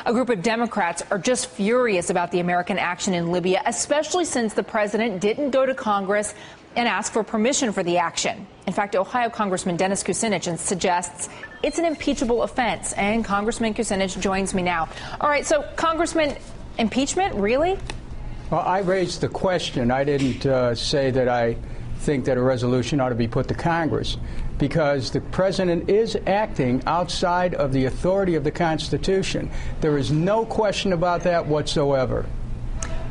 A group of Democrats are just furious about the American action in Libya, especially since the president didn't go to Congress and ask for permission for the action. In fact, Ohio Congressman Dennis Kucinich suggests it's an impeachable offense. And Congressman Kucinich joins me now. All right, so, Congressman, impeachment, really? Well, I raised the question. I didn't say that I think that a resolution ought to be put to Congress, because the president is acting outside of the authority of the Constitution. There is no question about that whatsoever.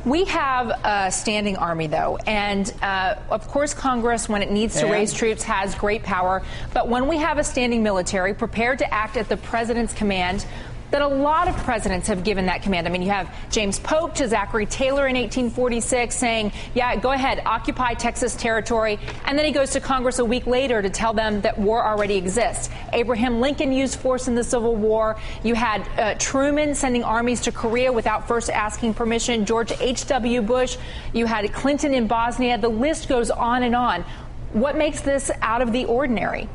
We have a standing army, though, and of course Congress, when it needs to raise troops, has great power. But when we have a standing military prepared to act at the president's command, that a lot of presidents have given that command. I mean, you have James Polk to Zachary Taylor in 1846 saying, yeah, go ahead, occupy Texas territory. And then he goes to Congress a week later to tell them that war already exists. Abraham Lincoln used force in the Civil War. You had Truman sending armies to Korea without first asking permission. George H.W. Bush. You had Clinton in Bosnia. The list goes on and on. What makes this out of the ordinary?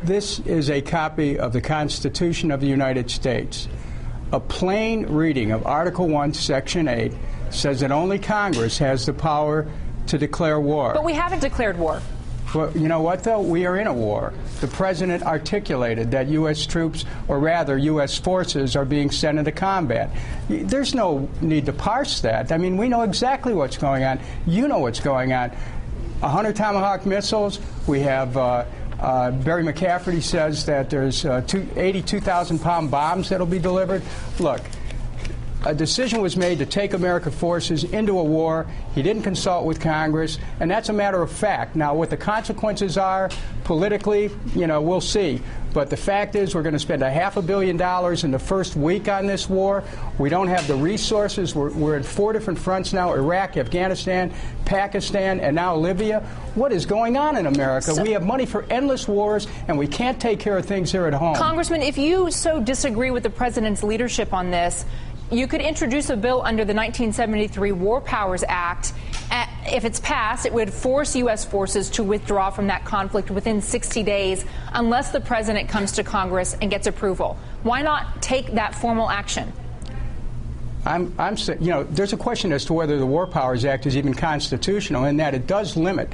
This is a copy of the Constitution of the United States. A plain reading of Article 1, Section 8 says that only Congress has the power to declare war. But we haven't declared war. Well, you know what, though? We are in a war. The president articulated that U.S. troops, or rather U.S. forces, are being sent into combat. There's no need to parse that. I mean, we know exactly what's going on. You know what's going on. 100 Tomahawk missiles. We have Barry McCafferty says that there's 82,000-pound bombs that will be delivered. Look, a decision was made to take American forces into a war. He didn't consult with Congress, and that's a matter of fact. Now, what the consequences are politically, you know, we'll see. But the fact is, we're going to spend $500 million in the first week on this war. We don't have the resources. We're in 4 different fronts now: Iraq, Afghanistan, Pakistan, and now Libya. What is going on in America? We have money for endless wars, and we can't take care of things here at home. Congressman, if you so disagree with the president's leadership on this, you could introduce a bill under the 1973 War Powers Act. If it's passed, it would force U.S. forces to withdraw from that conflict within 60 days unless the president comes to Congress and gets approval. Why not take that formal action? I'm saying, you know, there's a question as to whether the War Powers Act is even constitutional, in that it does limit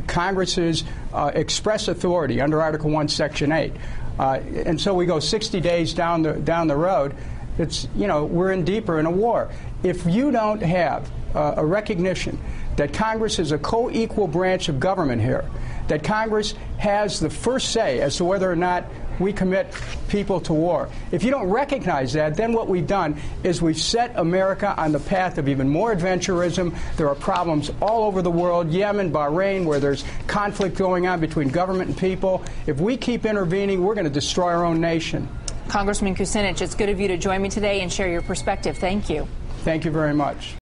Congress's express authority under Article 1, Section 8. And so we go 60 days down the road. It's, you know, we're in deeper in a war. If you don't have a recognition that Congress is a co-equal branch of government here, that Congress has the first say as to whether or not we commit people to war, if you don't recognize that, then what we've done is we've set America on the path of even more adventurism. There are problems all over the world, Yemen, Bahrain, where there's conflict going on between government and people. If we keep intervening, we're going to destroy our own nation. Congressman Kucinich, it's good of you to join me today and share your perspective. Thank you. Thank you very much.